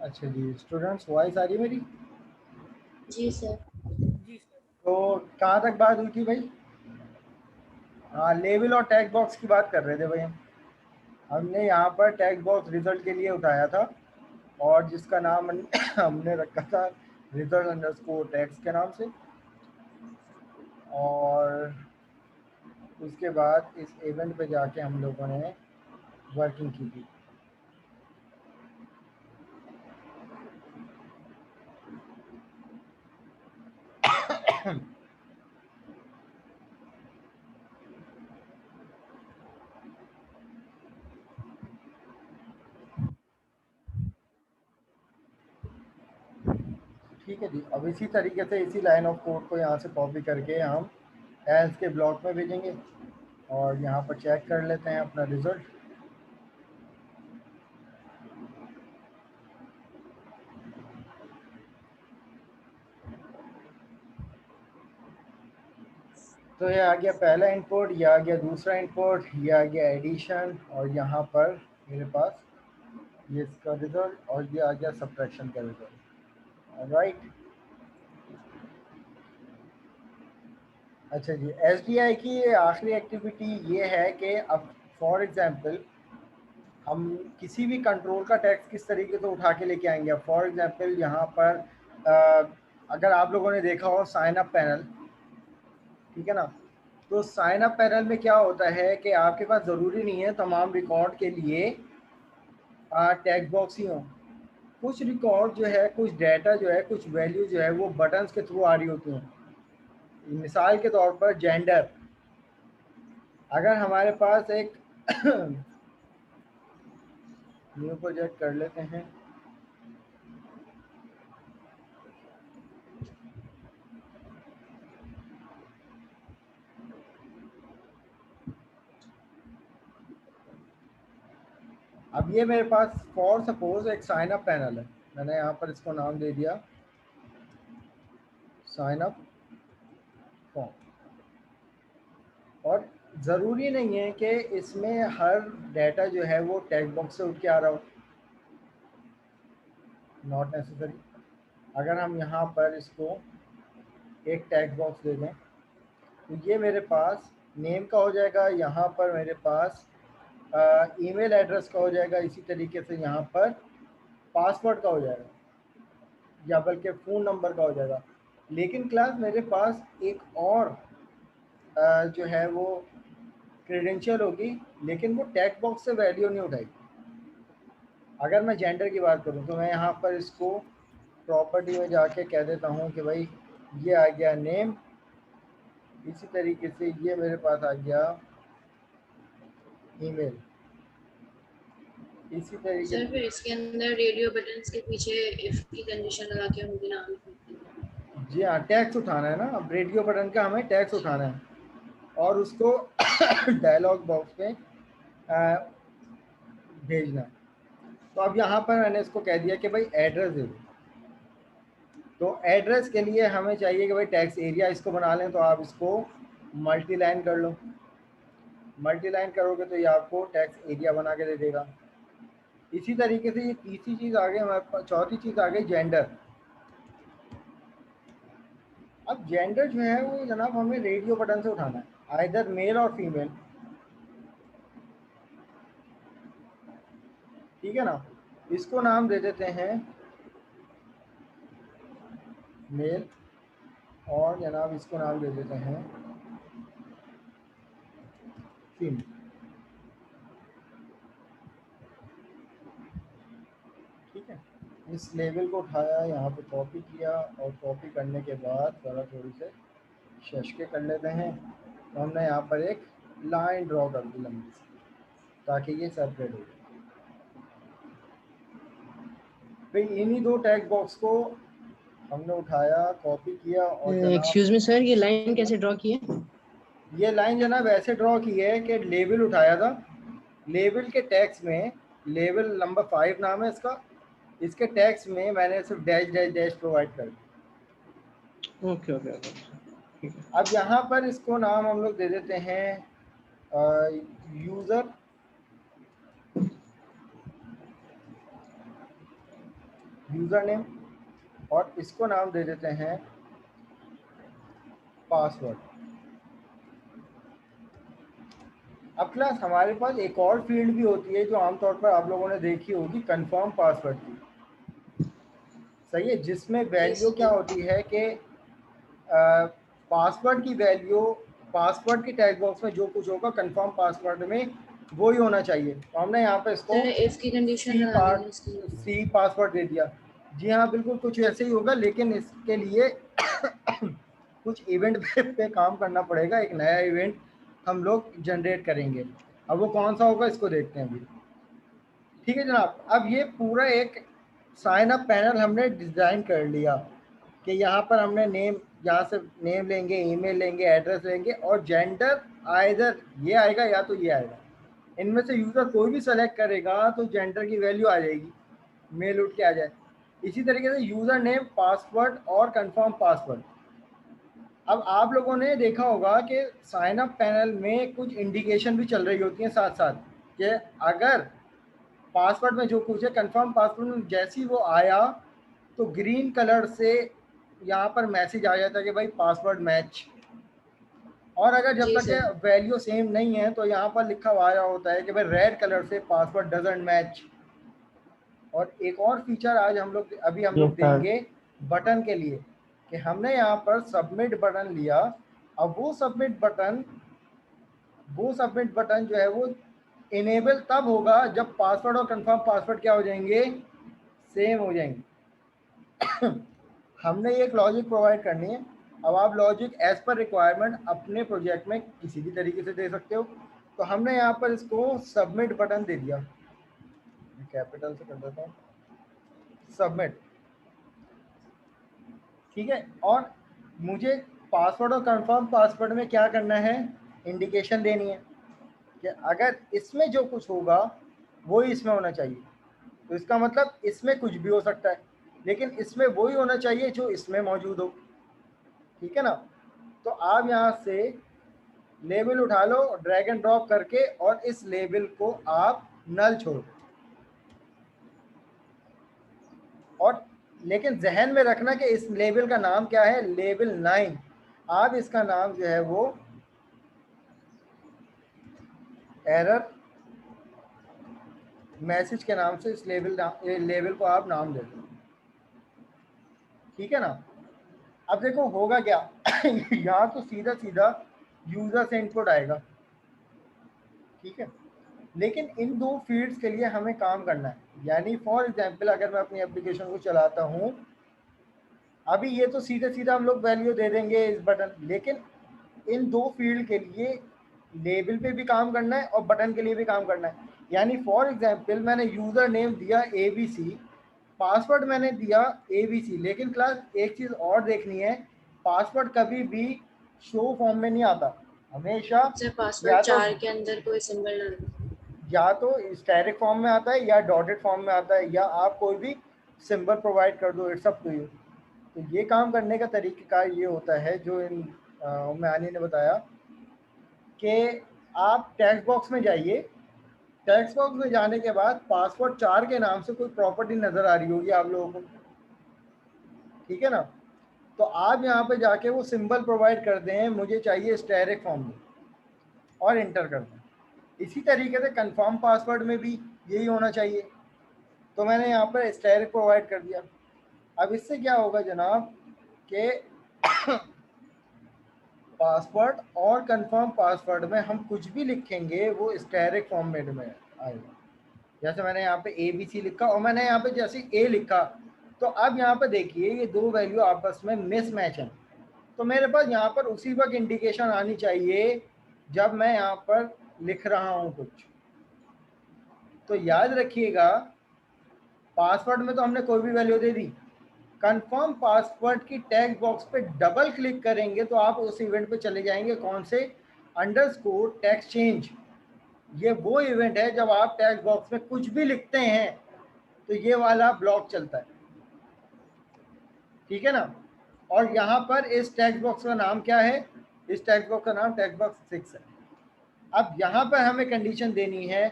अच्छा जी, students voice आ रही है मेरी? जी सर। तो कहाँ तक बात हुई थी भाई? हाँ, लेवल और टैग बॉक्स की बात कर रहे थे भाई हम। हमने यहाँ पर टैग बॉक्स रिजल्ट के लिए उठाया था और जिसका नाम हमने रखा था रिजल्ट अंडरस्कोर टैग्स के नाम से। और उसके बाद इस इवेंट पे जाके हम लोगों ने वर्किंग की थी। ठीक है जी, अब इसी तरीके से इसी लाइन ऑफ कोड को यहाँ से कॉपी करके हम एल्स के ब्लॉक में भेजेंगे और यहाँ पर चेक कर लेते हैं अपना रिजल्ट। तो ये आ गया पहला इनपुट, ये आ गया दूसरा इनपुट, ये आ गया एडिशन और यहाँ पर मेरे पास ये इसका रिजल्ट और ये आ गया सब्ट्रैक्शन का रिजल्ट। राइट। अच्छा जी, एसबीआई की आखिरी एक्टिविटी ये है कि अब फॉर एग्जांपल हम किसी भी कंट्रोल का टैक्स किस तरीके से उठा के लेके आएंगे। अब फॉर एग्जांपल यहाँ पर अगर आप लोगों ने देखा हो साइन अप पैनल, ठीक है ना, तो साइन अप पैनल में क्या होता है कि आपके पास ज़रूरी नहीं है तमाम रिकॉर्ड के लिए टैक्स बॉक्स ही हो। कुछ रिकॉर्ड जो है, कुछ डाटा जो है, कुछ वैल्यू जो है वो बटन्स के थ्रू आ रही होती हैं। मिसाल के तौर पर जेंडर, अगर हमारे पास एक न्यू प्रोजेक्ट कर लेते हैं। अब ये मेरे पास फॉर सपोज एक साइन अप पैनल है, मैंने यहाँ पर इसको नाम दे दिया साइन अप फॉर्म। और ज़रूरी नहीं है कि इसमें हर डाटा जो है वो टेक्स्ट बॉक्स से उठ के आ रहा हो, नॉट नेसेसरी। अगर हम यहाँ पर इसको एक टेक्स्ट बॉक्स दे दें तो ये मेरे पास नेम का हो जाएगा, यहाँ पर मेरे पास ईमेल एड्रेस का हो जाएगा, इसी तरीके से यहाँ पर पासवर्ड का हो जाएगा या बल्कि फ़ोन नंबर का हो जाएगा। लेकिन क्लास मेरे पास एक और जो है वो क्रेडेंशियल होगी, लेकिन वो टेक्स्ट बॉक्स से वैल्यू नहीं उठाएगी। अगर मैं जेंडर की बात करूँ तो मैं यहाँ पर इसको प्रॉपर्टी में जाके कह देता हूँ कि भाई ये आ गया नेम, इसी तरीके से ये मेरे पास आ गया ईमेल, इसी तरीके सर से। फिर इसके अंदर रेडियो बटन्स के पीछे इफ की कंडीशन लगा के मुझे नाम लिखना है। जी हाँ, टैक्स उठाना है ना, अब रेडियो बटन का हमें टैक्स उठाना है और उसको डायलॉग बॉक्स में भेजना है। तो अब यहाँ पर मैंने इसको कह दिया कि भाई एड्रेस दे दो। तो एड्रेस के लिए हमें चाहिए कि भाई टैक्स एरिया इसको बना लें, तो आप इसको मल्टी लाइन कर लो। मल्टी लाइन करोगे तो ये आपको टैक्स एरिया बना के दे देगा। इसी तरीके से ये तीसरी चीज़ आ गई हमारे पास, चौथी चीज़ आ गई जेंडर। अब जेंडर जो है वो जनाब हमें रेडियो बटन से उठाना है, आइदर मेल और फीमेल, ठीक है ना। इसको नाम दे देते हैं मेल और जनाब इसको नाम दे देते हैं फीमेल, ठीक है। इस लेवल को उठाया, यहाँ पे कॉपी किया और कॉपी करने के बाद ज़रा थोड़ी से शशके कर लेते हैं। तो हमने यहाँ पर एक लाइन ड्रॉ कर दी लंबी सी, ताकि ये सेपरेट हो जाए। फिर इन्हीं दो टैग बॉक्स को हमने उठाया, कॉपी किया और जनाब एक्सक्यूज मी सर, ये लाइन कैसे ड्रॉ की है? ये लाइन जनाब ऐसे ड्रॉ की है कि लेबल उठाया था, लेबल के टैक्स में, लेबल नंबर 5 नाम है इसका, इसके टैक्स में मैंने सिर्फ डैश डैश डैश प्रोवाइड कर दिया। ओके ओके ओके, ठीक है। अब यहाँ पर इसको नाम हम लोग दे देते हैं यूज़र यूज़र नेम और इसको नाम दे देते हैं पासवर्ड। अब क्लास हमारे पास एक और फील्ड भी होती है जो आमतौर पर आप लोगों ने देखी होगी, कंफर्म पासवर्ड की। सही है, जिसमें वैल्यू क्या होती है कि पासवर्ड की वैल्यू, पासवर्ड की टेक्स्ट बॉक्स में जो कुछ होगा कंफर्म पासवर्ड में वो ही होना चाहिए। तो हमने यहाँ पे इसको इफ की कंडीशन लगानी है इसके लिए। सी पासवर्ड दे दिया। जी हाँ, बिल्कुल कुछ ऐसे ही होगा, लेकिन इसके लिए कुछ इवेंट पे काम करना पड़ेगा। एक नया इवेंट हम लोग जनरेट करेंगे। अब वो कौन सा होगा इसको देखते हैं अभी। ठीक है जनाब, अब ये पूरा एक साइन अप पैनल हमने डिज़ाइन कर लिया कि यहाँ पर हमने नेम, यहाँ से नेम लेंगे, ईमेल लेंगे, एड्रेस लेंगे और जेंडर आइदर ये आएगा या तो ये आएगा। इनमें से यूज़र कोई भी सेलेक्ट करेगा तो जेंडर की वैल्यू आ जाएगी, मेल उठ के आ जाए। इसी तरीके से यूज़र नेम, पासवर्ड और कंफर्म पासवर्ड। अब आप लोगों ने देखा होगा कि साइन अप पैनल में कुछ इंडिकेशन भी चल रही होती हैं साथ साथ कि अगर पासवर्ड में जो कुछ है कंफर्म पासवर्ड में जैसे ही वो आया तो ग्रीन कलर से यहाँ पर मैसेज आ जाता है कि भाई पासवर्ड मैच। और अगर जब जी तक सर। वैल्यू सेम नहीं है तो यहाँ पर लिखा हुआ आया होता है कि भाई रेड कलर से पासवर्ड डजंट मैच। और एक और फीचर आज हम लोग देंगे बटन के लिए कि हमने यहाँ पर सबमिट बटन लिया। अब वो सबमिट बटन जो है वो इनेबल तब होगा जब पासवर्ड और कंफर्म पासवर्ड क्या हो जाएंगे, सेम हो जाएंगे। हमने एक लॉजिक प्रोवाइड करनी है। अब आप लॉजिक एज पर रिक्वायरमेंट अपने प्रोजेक्ट में किसी भी तरीके से दे सकते हो। तो हमने यहाँ पर इसको सबमिट बटन दे दिया, कैपिटल से कर देता हूँ, सबमिट। ठीक है, और मुझे पासवर्ड और कंफर्म पासवर्ड में क्या करना है, इंडिकेशन देनी है कि अगर इसमें जो कुछ होगा वो ही इसमें होना चाहिए। तो इसका मतलब इसमें कुछ भी हो सकता है, लेकिन इसमें वही होना चाहिए जो इसमें मौजूद हो। ठीक है ना। तो आप यहाँ से लेबल उठा लो ड्रैग एंड ड्रॉप करके और इस लेबल को आप नल छोड़, और लेकिन जहन में रखना कि इस लेबल का नाम क्या है, लेबल 9। आप इसका नाम जो है वो एरर मैसेज के नाम से इस लेबल को आप नाम दे दो। ठीक है ना। अब देखो होगा क्या यहाँ तो सीधा सीधा यूजर से इनपुट आएगा। ठीक है, लेकिन इन दो फील्ड्स के लिए हमें काम करना है। यानी फॉर एग्जांपल अगर मैं अपनी एप्लीकेशन को चलाता हूँ, अभी ये तो सीधा सीधा हम लोग वैल्यू दे देंगे इस बटन, लेकिन इन दो फील्ड के लिए लेबल पे भी काम करना है और बटन के लिए भी काम करना है। यानी फॉर एग्जांपल मैंने यूज़र नेम दिया ABC, पासवर्ड मैंने दिया ABC, लेकिन क्लास एक चीज़ और देखनी है, पासवर्ड कभी भी शो फॉर्म में नहीं आता, हमेशा सर पासवर्ड 4 के अंदर कोई सिंबल ना, या तो स्टैटिक फॉर्म में आता है या डॉटेड फॉर्म में आता है, या आप कोई भी सिंबल प्रोवाइड कर दो, इट्स अप टू यू। तो ये काम करने का तरीक़ाकार ये होता है जो इन मैनी ने बताया कि आप टेक्स्ट बॉक्स में जाइए, टेक्स्ट बॉक्स में जाने के बाद पासवर्ड 4 के नाम से कोई प्रॉपर्टी नज़र आ रही होगी आप लोगों को। ठीक है ना। तो आप यहाँ पे जाके वो सिंबल प्रोवाइड कर दें, मुझे चाहिए स्टैटिक फॉर्म में, और इंटर कर दें। इसी तरीके से कंफर्म पासवर्ड में भी यही होना चाहिए। तो मैंने यहाँ पर स्टैटिक प्रोवाइड कर दिया। अब इससे क्या होगा जनाब कि पासवर्ड और कंफर्म पासवर्ड में हम कुछ भी लिखेंगे वो स्टैटिक फॉर्मेट में आएगा। जैसे मैंने यहाँ पे ABC लिखा और मैंने यहाँ पे जैसे A लिखा, तो अब यहाँ पे देखिए ये दो वैल्यू आपस में मिसमैच है। तो मेरे पास यहाँ पर उसी वक्त इंडिकेशन आनी चाहिए जब मैं यहाँ पर लिख रहा हूँ कुछ। तो याद रखिएगा, पासवर्ड में तो हमने कोई भी वैल्यू दे दी, कंफर्म पासवर्ड की टेक्स्ट बॉक्स पे डबल क्लिक करेंगे तो आप उस इवेंट पे चले जाएंगे, कौन से, अंडरस्कोर टेक्स्ट चेंज। ये वो इवेंट है जब आप टेक्स्ट बॉक्स में कुछ भी लिखते हैं तो ये वाला ब्लॉक चलता है। ठीक है ना। और यहाँ पर इस टेक्स्ट बॉक्स का नाम क्या है, इस टेक्स्ट बॉक्स का नाम टेक्स्ट बॉक्स 6 है। अब यहाँ पर हमें कंडीशन देनी है,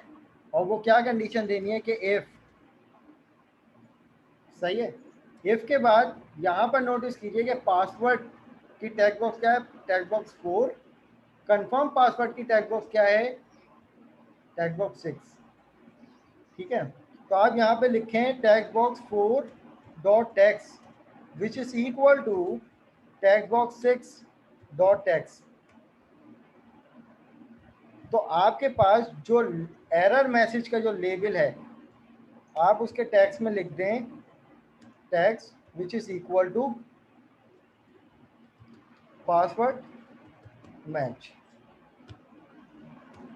और वो क्या कंडीशन देनी है कि इफ सही है। इफ के बाद यहाँ पर नोटिस कीजिए कि पासवर्ड की टैग बॉक्स क्या है, टैग बॉक्स 4। कंफर्म पासवर्ड की टैग बॉक्स क्या है, टैग बॉक्स 6। ठीक है, तो आप यहाँ पे लिखें tag box 4 dot text which is equal to tag box 6 dot text. तो आपके पास जो एरर मैसेज का जो लेबल है आप उसके टैग्स में लिख दें tags which is equal to password match.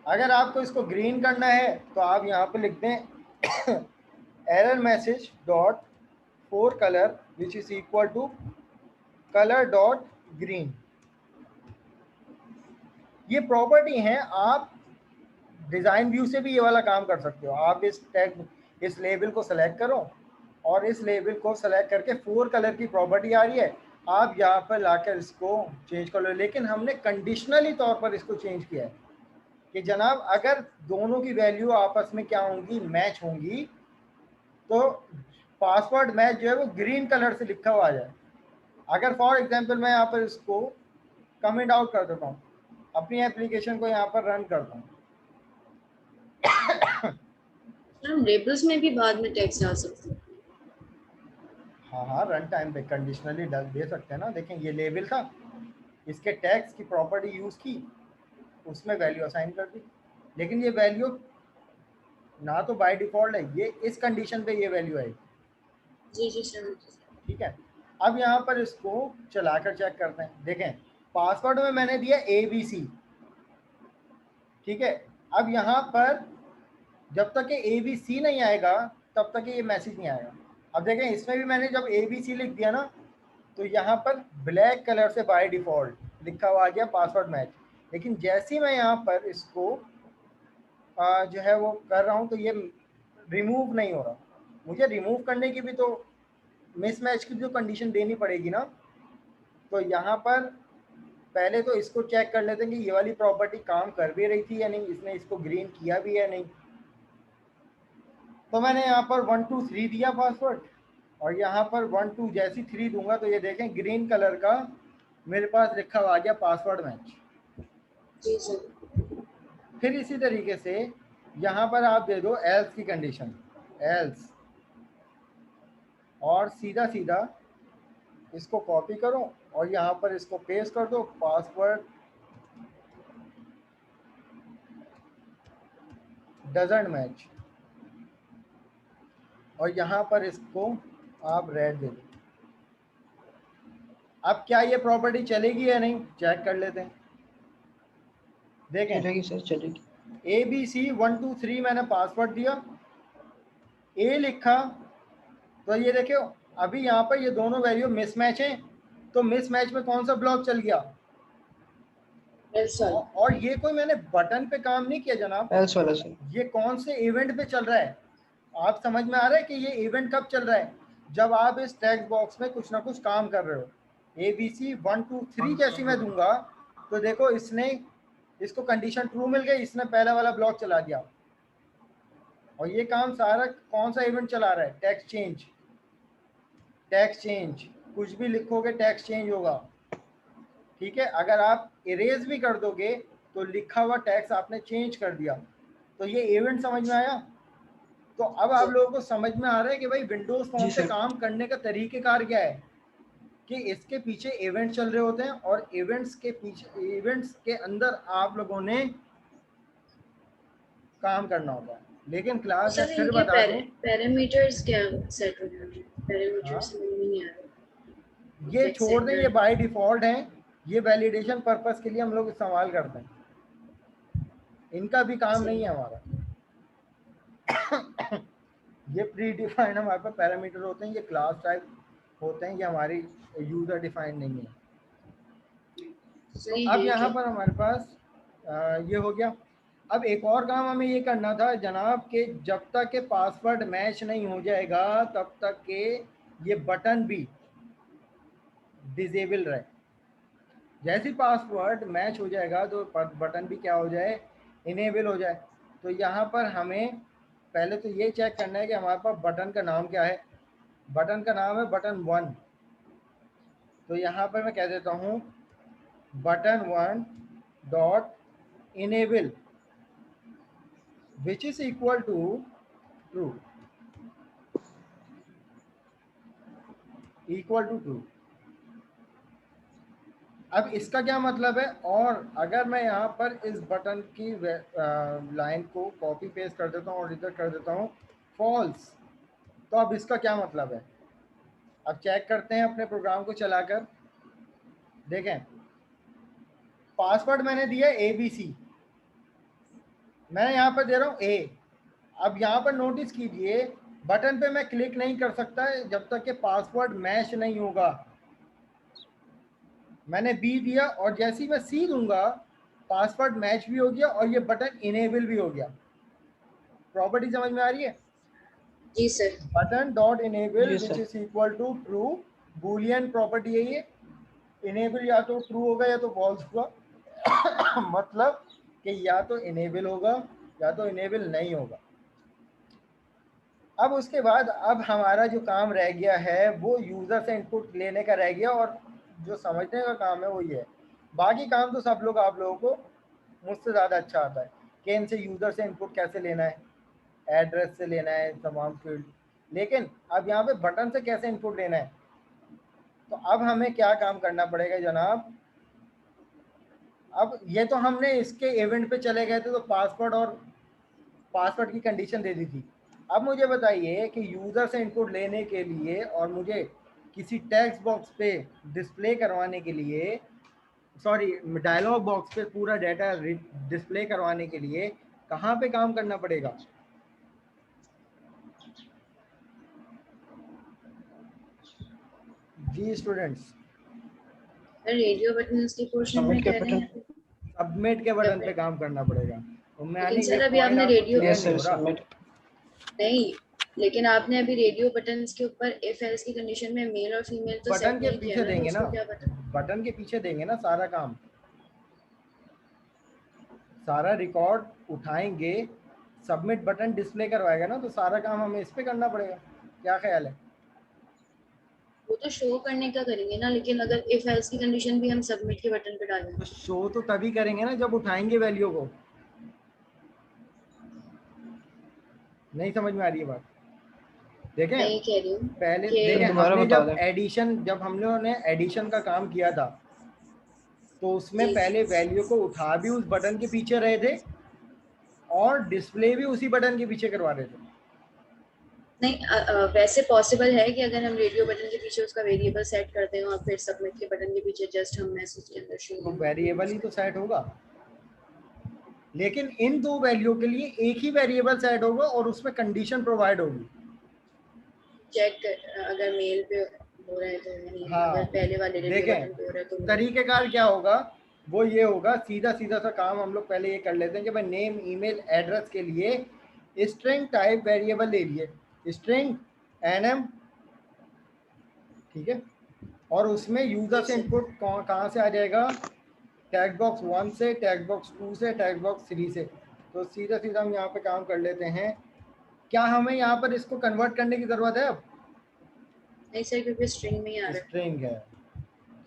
अगर आपको इसको ग्रीन करना है तो आप यहाँ पे लिख दें error message dot 4 colour which is equal to colour dot green. ये प्रॉपर्टी है, आप डिज़ाइन व्यू से भी ये वाला काम कर सकते हो। आप इस टैग इस लेबल को सेलेक्ट करो और इस लेबल को सेलेक्ट करके 4 कलर की प्रॉपर्टी आ रही है, आप यहाँ पर लाकर इसको चेंज कर लो। लेकिन हमने कंडीशनली तौर पर इसको चेंज किया है कि जनाब अगर दोनों की वैल्यू आपस में क्या होंगी, मैच होंगी, तो पासवर्ड मैच जो है वो ग्रीन कलर से लिखा हुआ आ जाए। अगर फॉर एग्जांपल मैं यहाँ पर इसको कमेंट आउट कर देता हूँ, अपनी एप्लीकेशन को यहाँ पर रन करता हूँ। हम लेबल्स में भी बाद में टेक्स्ट डाल सकते हैं। हाँ हाँ, रन टाइम पे कंडीशनली दे सकते हैं ना। देखें ये लेबल था, इसके टैग्स की प्रॉपर्टी यूज़ की, उसमें वैल्यू असाइन कर दी, लेकिन ये वैल्यू ना तो बाय डिफ़ॉल्ट है, ये इस कंडीशन पे ये वैल्यू है। जी जी सर। ठीक है, अब यहाँ पर इसको चलाकर चेक करते हैं। देखें पासवर्ड में मैंने दिया ABC। ठीक है, अब यहाँ पर जब तक ये ABC नहीं आएगा तब तक ये मैसेज नहीं आएगा। अब देखें इसमें भी मैंने जब ABC लिख दिया ना तो यहाँ पर ब्लैक कलर से बाय डिफ़ॉल्ट लिखा हुआ आ गया पासवर्ड मैच। लेकिन जैसे ही मैं यहाँ पर इसको जो है वो कर रहा हूँ तो ये रिमूव नहीं हो रहा। मुझे रिमूव करने की भी तो मिसमैच की जो कंडीशन देनी पड़ेगी ना। तो यहाँ पर पहले तो इसको चेक कर लेते हैं कि ये वाली प्रॉपर्टी काम कर भी रही थी या नहीं, इसने इसको ग्रीन किया भी या नहीं। तो मैंने यहाँ पर 1 2 3 दिया पासवर्ड, और यहाँ पर 1 2 जैसी 3 दूंगा तो ये देखें ग्रीन कलर का मेरे पास लिखा हुआ आ गया पासवर्ड मैच। जी सर। फिर इसी तरीके से यहाँ पर आप दे दो एल्स की कंडीशन, एल्स, और सीधा सीधा इसको कॉपी करो और यहाँ पर इसको पेस्ट कर दो पासवर्ड डजंट मैच, और यहाँ पर इसको आप रेड दे दो। अब क्या ये प्रॉपर्टी चलेगी या नहीं चेक कर लेते हैं। देखें चलेगी सर, चलेगी। ABC 1 2 3 मैंने पासवर्ड दिया, ए लिखा, तो ये देखो अभी यहाँ पर ये दोनों वैल्यू मिसमैच हैं। तो मिसमैच में कौन सा ब्लॉक चल गया, एल्स वाला। और ये कोई मैंने बटन पे काम नहीं किया जनाब, एल्स वाला सर। ये कौन से इवेंट पे चल रहा है। आप समझ में आ रहा है कि ये इवेंट कब चल रहा है, जब आप इस टेक्स्ट बॉक्स में कुछ ना कुछ काम कर रहे हो। ABC 1 2 3 जैसी मैं दूंगा तो देखो इसने इसको कंडीशन ट्रू मिल गई, इसने पहला वाला ब्लॉक चला दिया। और ये काम सारा कौन सा इवेंट चला रहा है, टेक्स्ट चेंज। टेक्स्ट चेंज कुछ भी लिखोगे टेक्स्ट चेंज होगा। ठीक है, अगर आप इरेज भी कर दोगे तो लिखा हुआ टेक्स्ट आपने चेंज कर दिया। तो ये इवेंट समझ में आया। तो अब आप लोगों को समझ में आ रहा है कि भाई विंडोज फोन जी पे सर। काम करने का तरीकेकार क्या है, कि इसके पीछे इवेंट चल रहे होते हैं और इवेंट्स के पीछे, इवेंट्स के अंदर आप लोगों ने काम करना होता है। लेकिन क्लास सर में फिर इनके बता दूं, पैरामीटर्स क्या सेट होने हैं, हाँ, पैरामीटर्स समझ में नहीं आ रहा। ये टेक्स्ट छोड़ दें, ये सेंटर। बाय डिफॉल्ट हैं, ये वैलिडेशन पर्पस के लिए हम लोग इस्तेमाल करते हैं, इनका भी काम नहीं है हमारा। ये प्री डिफाइंड हमारे पास पैरामीटर होते हैं, ये क्लास टाइप होते हैं, ये हमारी यूजर डिफाइंड नहीं है। सही तो अब है यहाँ क्या? पर हमारे पास ये हो गया। अब एक और काम हमें ये करना था जनाब कि जब तक के पासवर्ड मैच नहीं हो जाएगा तब तक के ये बटन भी डिजेबल रहे। जैसे पासवर्ड मैच हो जाएगा तो बटन भी क्या हो जाए, इनेबल हो जाए। तो यहाँ पर हमें पहले तो ये चेक करना है कि हमारे पास बटन का नाम क्या है। बटन का नाम है बटन 1, तो यहाँ पर मैं कह देता हूँ button 1 dot enable which is equal to true, equal to true. अब इसका क्या मतलब है, और अगर मैं यहाँ पर इस बटन की लाइन को कॉपी पेस्ट कर देता हूँ और इधर कर देता हूँ फॉल्स, तो अब इसका क्या मतलब है। अब चेक करते हैं अपने प्रोग्राम को चलाकर, देखें पासवर्ड मैंने दिया ABC, मैं यहाँ पर दे रहा हूँ A। अब यहाँ पर नोटिस कीजिए बटन पे मैं क्लिक नहीं कर सकता जब तक कि पासवर्ड मैच नहीं होगा। मैंने B दिया और जैसे ही मैं C दूंगा पासवर्ड मैच भी हो गया और ये बटन इनेबल भी हो गया। प्रॉपर्टी समझ में आ रही है? जी सर। बटन डॉट इनेबल जी which sir. Is equal to true, boolean property है ये। इनेबल या तो ट्रू होगा या तो फॉल्स होगा मतलब कि या तो इनेबल होगा या तो इनेबल नहीं होगा। अब उसके बाद अब हमारा जो काम रह गया है वो यूज़र से इनपुट लेने का रह गया, और जो समझने का काम है वो ये है। बाकी काम तो सब लोग आप लोगों को मुझसे ज़्यादा अच्छा आता है कि इनसे यूज़र से इनपुट कैसे लेना है, एड्रेस से लेना है तमाम फील्ड, लेकिन अब यहाँ पे बटन से कैसे इनपुट लेना है। तो अब हमें क्या काम करना पड़ेगा जनाब, अब ये तो हमने इसके इवेंट पे चले गए थे तो पासवर्ड और पासवर्ड की कंडीशन दे दी थी। अब मुझे बताइए कि यूज़र से इनपुट लेने के लिए और मुझे किसी टेक्स्ट बॉक्स पे डिस्प्ले करवाने के लिए, सॉरी डायलॉग बॉक्स पे पूरा डाटा डिस्प्ले करवाने के लिए कहाँ पे काम करना पड़ेगा? जी स्टूडेंट्स, रेडियो बटन के पोर्शन में सबमिट के कह रहे बटन। हैं। सबमिट के बटन पे सबमिट। काम करना पड़ेगा। तो मैं लेकिन नहीं, ये सर अभी पॉइंट आपने आपको रेडियो, क्लियर यस नहीं सर, हो रहा। सबमिट। नहीं, लेकिन आपने अभी रेडियो बटन्स के ऊपर इफ एल्स की कंडीशन में मेल और फीमेल तो बटन सेट के नहीं किया पीछे ना, तो देंगे ना, उसको क्या बता। बटन के पीछे देंगे ना सारा काम, सारा रिकॉर्ड उठाएंगे, सबमिट बटन डिस्प्ले करवाएगा ना, तो सारा काम हमें इस पे करना पड़ेगा। क्या ख्याल है? वो तो शो करने का करेंगे ना, लेकिन अगर इफ एल्स की कंडीशन भी हम सबमिट के बटन पे डालें। तो शो तो तभी करेंगे ना जब उठाएंगे वैल्यू को। नहीं समझ में आ रही है बात? देखें मैं ये कह रही हूँ पहले, कि देखें सर दोबारा हमने बता जब दें। एडिशन, जब हम लोगों ने एडिशन का काम किया था तो उसमें जी पहले वैल्यू को उठा भी उस बटन के पीछे रहे थे और डिस्प्ले भी उसी बटन के पीछे करवा रहे थे। नहीं, वैसे पॉसिबल है कि अगर हम रेडियो बटन के पीछे उसका वेरिएबल सेट कर दें और फिर सबमिट के बटन के पीछे जस्ट हम मैसेज के अंदर शो तो वेरिएबल ही तो सेट होगा, लेकिन इन दो वैल्यू के लिए एक ही वेरिएबल सेट होगा और उसमें कंडीशन प्रोवाइड होगी। चेक कर, अगर मेल पे हो रहा है तो नहीं, अगर हाँ पहले वाले रेडियो देखें, बटन पे हो रहा है तो नहीं। तरीकेकार क्या होगा, वो ये होगा, सीधा सीधा सा काम हम लोग पहले ये कर लेते हैं कि भाई नेम ईमेल एड्रेस के लिए स्ट्रिंग टाइप वेरिएबल ले लिए, स्ट्रिंग एनएम, ठीक है, और उसमें यूजर जी से सर। इनपुट कहाँ से आ जाएगा, टैग बॉक्स 1 से, टैग बॉक्स 2 से, टैग बॉक्स 3 से। तो सीधा सीधा हम यहाँ पे काम कर लेते हैं। क्या हमें यहाँ पर इसको कन्वर्ट करने की ज़रूरत है? अब नहीं सर, क्योंकि स्ट्रिंग में ही आ रहा है। स्ट्रिंग है,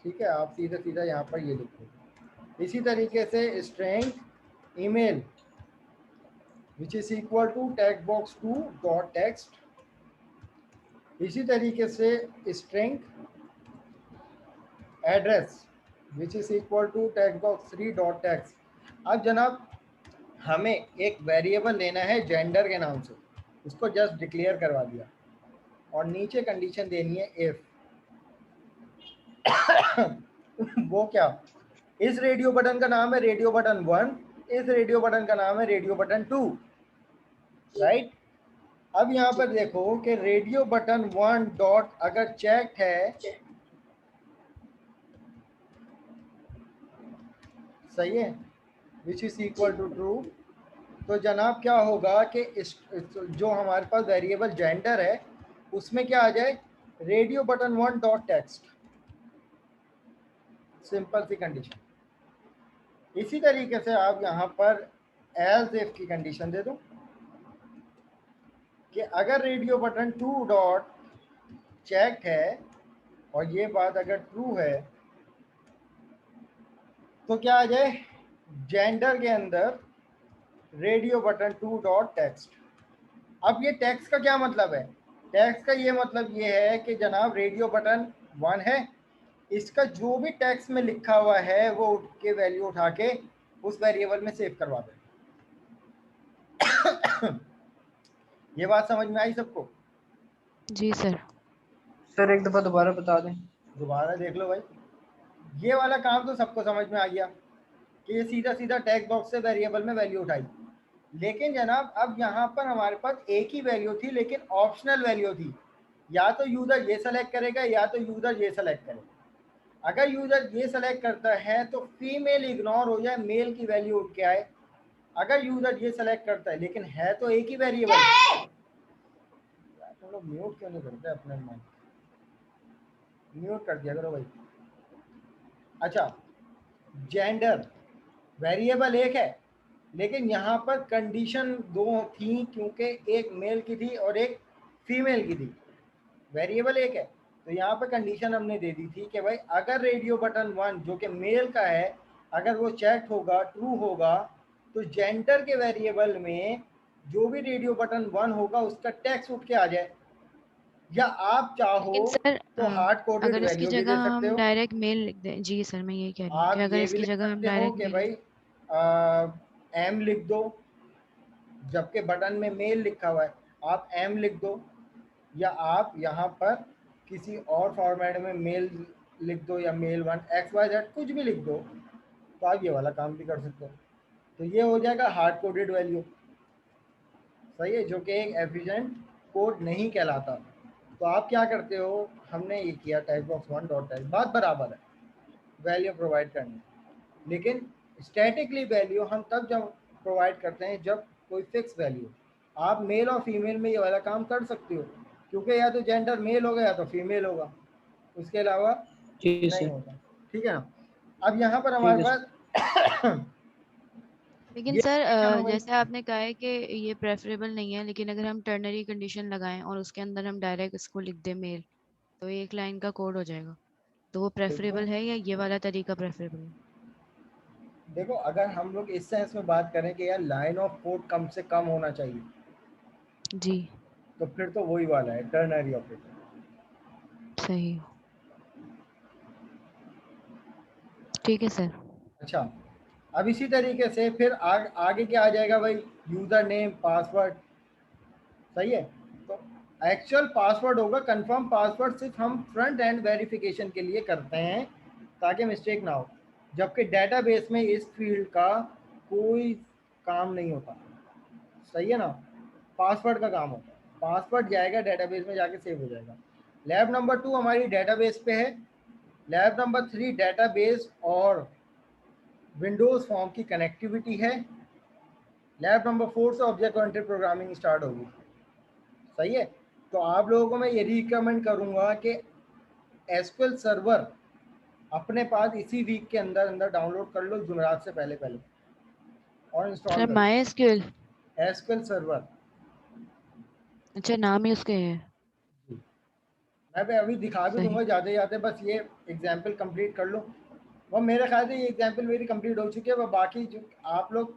ठीक है, आप सीधा सीधा यहाँ पर ये लिखो। इसी तरीके से string email which is equal to tag box 2 dot text, इसी तरीके से string address which is equal to tag box 3 dot text. अब जनाब हमें एक वेरिएबल लेना है जेंडर के नाम से, उसको जस्ट डिक्लेयर करवा दिया और नीचे कंडीशन देनी है इफ वो क्या, इस रेडियो बटन का नाम है रेडियो बटन 1, इस रेडियो बटन का नाम है रेडियो बटन 2, जी राइट। अब यहाँ जी। पर देखो कि रेडियो बटन 1 डॉट अगर चेक है, चेक। सही है, विच इज जी इक्वल टू ट्रू, तो जनाब क्या होगा कि जो हमारे पास वेरिएबल जेंडर है उसमें क्या आ जाए, radio button 1 dot text, simple सी कंडीशन। इसी तरीके से आप यहाँ पर एज इफ की कंडीशन दे दो कि अगर रेडियो बटन 2 डॉट चेक है और ये बात अगर ट्रू है तो क्या आ जाए, जेंडर के अंदर रेडियो बटन 2 डॉट टेक्स्ट। अब ये टेक्स्ट का क्या मतलब है? टेक्स्ट का ये मतलब ये है कि जनाब रेडियो बटन 1 है, इसका जो भी टेक्स्ट में लिखा हुआ है वो उठ के वैल्यू उठा के उस वेरिएबल में सेव करवा दे। ये बात समझ में आई सबको? जी सर। सर एक दफा दोबारा बता दें। दोबारा देख लो भाई, ये वाला काम तो सबको समझ में आ गया कि ये सीधा सीधा टेक्स्ट बॉक्स से वेरिएबल में वैल्यू उठाई। लेकिन जनाब अब यहाँ पर हमारे पास एक ही वैल्यू थी लेकिन ऑप्शनल वैल्यू थी, या तो यूजर ये सेलेक्ट करेगा या तो यूजर ये सेलेक्ट करेगा। अगर यूजर ये सेलेक्ट करता है तो फीमेल इग्नोर हो जाए, मेल की वैल्यू उठ के आए। अगर यूजर ये सेलेक्ट करता है लेकिन है तो एक ही वेरिएबल, तुम लोग म्यूट क्यों नहीं करते अपने मन? म्यूट कर दिया करो भाई। अच्छा, जेंडर वेरिएबल एक है लेकिन यहाँ पर कंडीशन दो थी, क्योंकि एक मेल की थी और एक फीमेल की थी। वेरिएबल एक है तो यहाँ पर कंडीशन हमने दे दी थी कि भाई अगर रेडियो बटन 1 जो कि मेल का है अगर वो चेक होगा, ट्रू होगा, तो जेंडर के वेरिएबल में जो भी रेडियो बटन 1 होगा उसका टेक्स्ट उठ के आ जाए, या आप चाहो लेकिन सर तो हार्ड कोडेड अगर इसकी वैल्यू भी जगह दे सकते हम हो। डायरेक्ट मेल लिख दें। जी सर, मैं यही कह रही हूँ कि आप अगर ये भी इसकी लिख जगह हम सकते हो डायरेक्ट कि मेल भाई एम लिख दो, जबकि बटन में मेल लिखा हुआ है आप एम लिख दो, या आप यहाँ पर किसी और फॉर्मेट में मेल लिख दो या मेल 1 XYZ कुछ भी लिख दो, तो आप ये वाला काम भी कर सकते हो। तो ये हो जाएगा हार्ड कोडेड वैल्यू, सही है, जो कि एक एफिशिएंट कोड नहीं कहलाता। तो आप क्या करते हो, हमने ये किया टेक्स्ट बॉक्स 1 डॉट टेक्स्ट, बात बराबर है वैल्यू प्रोवाइड करनी, लेकिन स्टैटिकली वैल्यू हम तब जब प्रोवाइड करते हैं जब कोई फिक्स वैल्यू। आप मेल और फीमेल में ये वाला काम कर सकते हो, क्योंकि या तो जेंडर मेल होगा या तो फीमेल होगा, उसके अलावा जी नहीं सर। होगा। ठीक है ना? अब यहाँ पर ठीक हमारे है सर। पास लेकिन ये सर कंडीशन हो गई। जैसे आपने कहा है कि ये प्रेफरेबल नहीं है, लेकिन अगर हम टर्नरी कंडीशन लगाएं और उसके अंदर हम डायरेक्ट इसको लिख दें मेल, तो एक लाइन का कोड हो जाएगा। तो वो बिल्कुल, प्रेफरेबल है या ये वाला तरीका प्रेफरेबल है? देखो अगर हम लोग इस सेंस में बात करें कि यार लाइन ऑफ कोड कम से कम होना चाहिए, जी तो फिर तो वही वाला है टर्नरी ऑपरेटर। सही। ठीक है सर। अच्छा, अब इसी तरीके से फिर आगे क्या आ जाएगा भाई, यूजर नेम पासवर्ड, सही है। तो एक्चुअल पासवर्ड होगा, कंफर्म पासवर्ड सिर्फ हम फ्रंट एंड वेरिफिकेशन के लिए करते हैं ताकि मिस्टेक ना हो, जबकि डेटाबेस में इस फील्ड का कोई काम नहीं होता, सही है ना। पासवर्ड का काम होता है, पासवर्ड जाएगा डेटाबेस में जाके सेव हो जाएगा। लैब नंबर 2 हमारी डेटाबेस पे है, लैब नंबर 3 डेटाबेस और विंडोज फॉर्म की कनेक्टिविटी है, लैब नंबर 4 से ऑब्जेक्ट ओरिएंटेड प्रोग्रामिंग स्टार्ट होगी, सही है। तो आप लोगों को मैं ये रिकमेंड करूंगा कि एसक्यूएल सर्वर अपने पास इसी वीक के अंदर अंदर डाउनलोड कर लो, जुमेरात से पहले पहले, और इंस्टॉल सर कर my SQL, low SQL server. अच्छा नाम ही उसके है। जी, मैं भी अभी दिखा भी सही। दूंगा जाते जाते, बस ये एग्जाम्पल कंप्लीट कर लो। वह मेरे ख्याल से ये एग्जाम्पल मेरी कंप्लीट हो चुकी है, वह बाकी जो आप लोग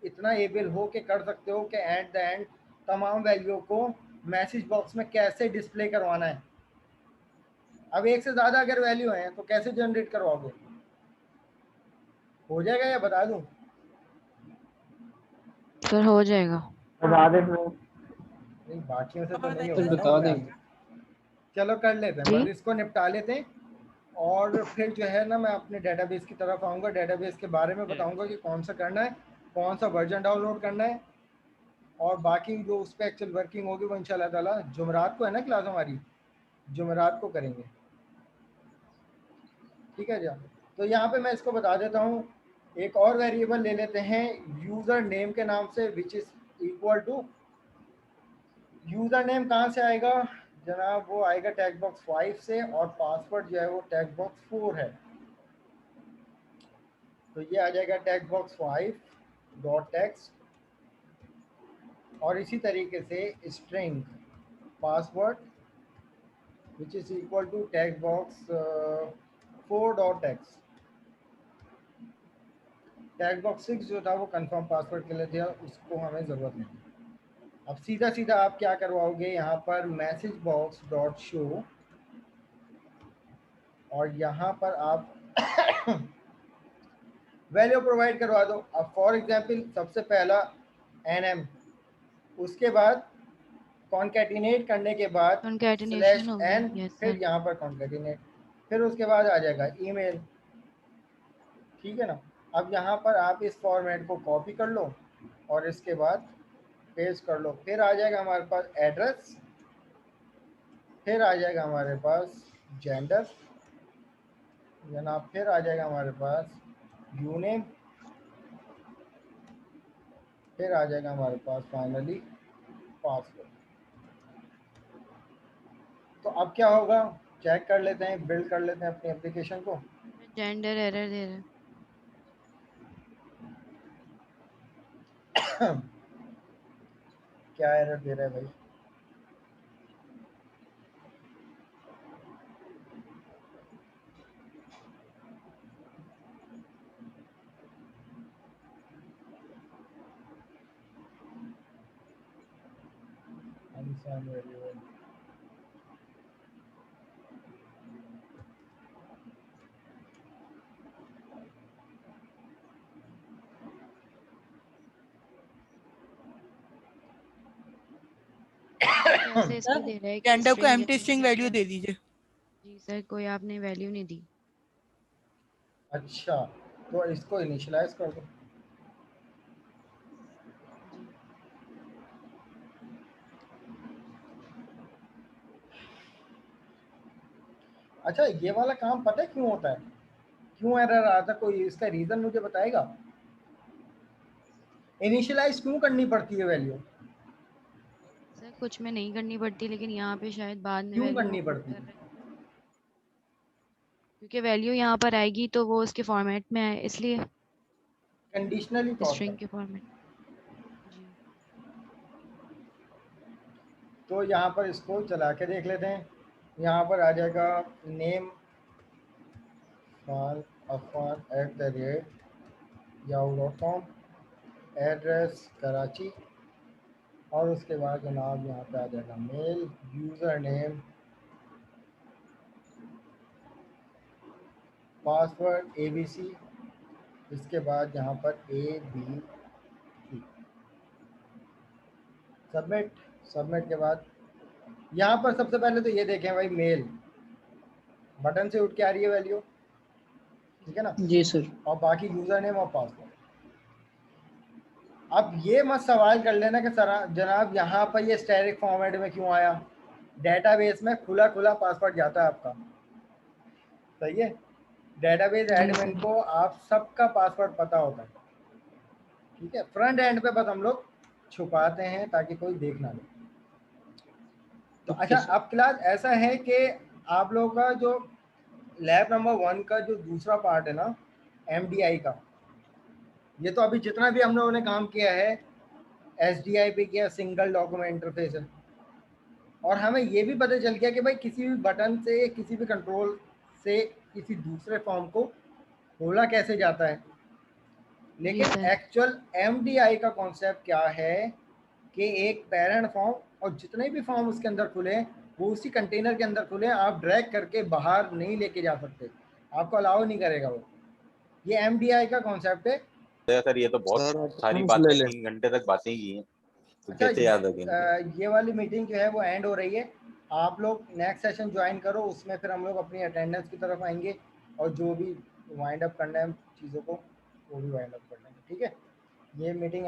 इतना एबल हो के कर सकते हो कि एट द एंड तमाम वैल्यू को मैसेज बॉक्स में कैसे डिस्प्ले करवाना है। अब एक से ज़्यादा अगर वैल्यू है तो कैसे जनरेट करवाओगे? हो जाएगा या बता दूं? सर हो जाएगा। बता दें तो। नहीं, बाकियों से तो नहीं सर होगा ना बता वो काम। देंगे। चलो कर लेते हैं, जी बस इसको निपटा लेते हैं, और फिर जो है ना मैं अपने डेटाबेस की तरफ आऊँगा, डेटाबेस के बारे में बताऊँगा कि कौन सा करना है, कौन सा वर्जन डाउनलोड करना है, और बाकी जो उस पर एक्चुअल वर्किंग होगी वो इंशाल्लाह ताला जुमेरात को है ना क्लास हमारी, जुमेरात को करेंगे। ठीक है जी। तो यहाँ पे मैं इसको बता देता हूँ, एक और वेरिएबल ले लेते हैं यूज़र नेम के नाम से, which is equal to, user name कहाँ से आएगा जनाब, वो आएगा टेक्स्ट बॉक्स 5 से, और पासवर्ड जो है वो टेक्स्ट बॉक्स 4 है। तो ये आ जाएगा टेक्स्ट बॉक्स 5 डॉट टेक्स्ट, और इसी तरीके से string password which is equal to text box 4.text. Tag box 6 जो था वो कंफर्म पासवर्ड के लिए था, उसको हमें ज़रूरत नहीं। अब सीधा सीधा आप क्या करवाओगे, यहाँ पर मैसेज बॉक्स डॉट शो और यहाँ पर आप वैल्यू प्रोवाइड करवा दो। अब फॉर एग्जांपल सबसे पहला nm, उसके बाद कॉन्कैटिनेट करने के बाद Concatenation हो गया, /n, yes फिर sir. यहाँ पर कॉन्कैटिनेट, फिर उसके बाद आ जाएगा ईमेल, ठीक है ना। अब यहाँ पर आप इस फॉर्मेट को कॉपी कर लो और इसके बाद पेस्ट कर लो, फिर आ जाएगा हमारे पास एड्रेस, फिर आ जाएगा हमारे पास जेंडर जनाब, फिर आ जाएगा हमारे पास यूनेम, फिर आ जाएगा हमारे पास फाइनली पासवर्ड। तो अब क्या होगा, चेक कर लेते हैं, बिल्ड कर लेते हैं अपनी एप्लीकेशन को। जेंडर एरर दे रहा है। क्या एरर दे रहा है भाई? ऐसे इसमें दे रहा है कि जेंडर को string एम्प्टी स्ट्रिंग वैल्यू दे दीजिए। जी सर, कोई आपने वैल्यू नहीं दी। अच्छा, तो इसको इनिशियलाइज कर दो। जी अच्छा, ये वाला काम पता है क्यों होता है, क्यों एरर आता है, कोई इसका रीजन मुझे बताएगा? इनिशियलाइज क्यों करनी पड़ती है वैल्यू? सर कुछ में नहीं करनी पड़ती, लेकिन यहाँ पे शायद बाद में क्यों वैल्यू करनी वो पड़ती कर है? रहे हैं, क्योंकि वैल्यू यहाँ पर आएगी तो वो उसके फॉर्मेट में आए, इसलिए कंडीशनली तौर स्ट्रिंग पर। के फॉर्मेट। जी तो यहाँ पर इसको चला के देख लेते हैं। यहाँ पर आ जाएगा नेम afan@yahoo.com, एड्रेस कराची, और उसके बाद जनाब यहाँ पे आ जाएगा mail, user name, password ABC, इसके बाद यहाँ पर ABC, सबमिट। सबमिट के बाद यहाँ पर सबसे पहले तो ये देखें भाई, मेल बटन से उठ के आ रही है वैल्यू, ठीक है ना, जी सर। और बाकी यूज़र नेम और पासवर्ड। अब ये मत सवाल कर लेना कि सर जनाब यहाँ पर ये स्टैटिक फॉर्मेट में क्यों आया, डेटाबेस में खुला खुला पासवर्ड जाता है आपका, सही है। डेटाबेस एडमिन को आप सबका पासवर्ड पता होता है, ठीक है। फ्रंट एंड पे बस हम लोग छुपाते हैं ताकि कोई देख ना ले। तो अच्छा, अब क्लास ऐसा है कि आप लोगों का जो लैब नंबर 1 का जो दूसरा पार्ट है ना, MDI का, ये तो अभी जितना भी हम लोगों ने काम किया है SDI पे किया, सिंगल डॉक्यूमेंट इंटरफेस है, और हमें ये भी पता चल गया कि भाई किसी भी बटन से, किसी भी कंट्रोल से किसी दूसरे फॉर्म को खोला कैसे जाता है। लेकिन एक्चुअल MDI का कॉन्सेप्ट क्या है कि एक पेरेंट फॉर्म और जितने भी फॉर्म उसके अंदर खुले वो उसी कंटेनर के अंदर खुले, आप ड्रैग करके बाहर नहीं लेके जा सकते, आपको अलाउ नहीं करेगा वो। ये MDI का कॉन्सेप्ट है। सर ये तो बहुत सारी बातें, 3 घंटे तक बातें की हैं, तो अच्छा, कैसे याद रखेंगे? ये वाली मीटिंग जो है वो एंड हो रही है, आप लोग नेक्स्ट सेशन ज्वाइन करो, उसमें फिर हम लोग अपनी अटेंडेंस की तरफ आएंगे और जो भी वाइंड अप करना है चीज़ों को वो भी वाइंड अप कर लेंगे, ठीक है। ये मीटिंग